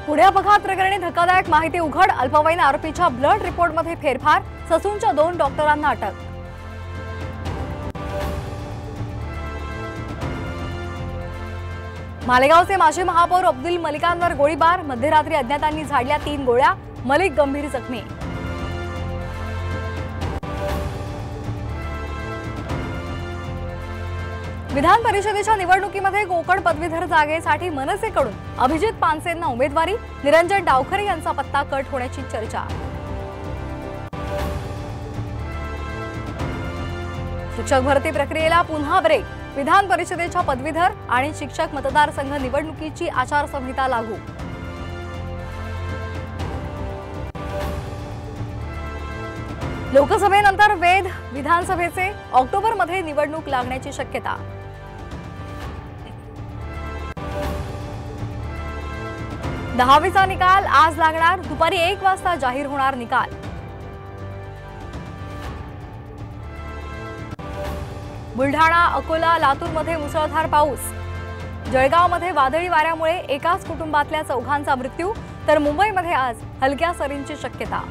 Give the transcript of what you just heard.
पुणे अपघात प्रकरणी धक्कादायक माहिती उघड। अल्पवयीन आरोपीच्या ब्लड रिपोर्टमध्ये फेरफार। ससूनच्या 2 डॉक्टरांना अटक। मालेगावचे माजी महापौर अब्दुल मलिकांवर गोळीबार। मध्यरात्री अज्ञातांनी झाडल्या 3 गोळ्या। मलिक गंभीर जखमी। विधान परिषदेच्या निवडणुकीमध्ये कोकण पदवीधर जागेसाठी मनसेकडून अभिजित पानसेंना उमेदवारी। निरंजन डावखरे यांचा पत्ता कट होण्याची चर्चा। शिक्षक भरती प्रक्रियेला पुन्हा ब्रेक। विधान परिषदेच्या पदवीधर आणि शिक्षक मतदारसंघ निवडणुकीची आचारसंहिता लागू। लोकसभेनंतर वेध विधानसभेचे ऑक्टोबरमध्ये निवडणूक लागण्याची शक्यता। 10वीचा निकाल आज लागणार। दुपारी 1 वाजता जाहीर होणार निकाल। बुलढाणा, अकोला, लातूरमध्ये मुसळधार पाऊस। जळगावमध्ये वादळी वाऱ्यामुळे एकाच कुटुंबातल्या 4घांचा मृत्यू, तर मुंबईमध्ये आज हलक्या सरींची शक्यता।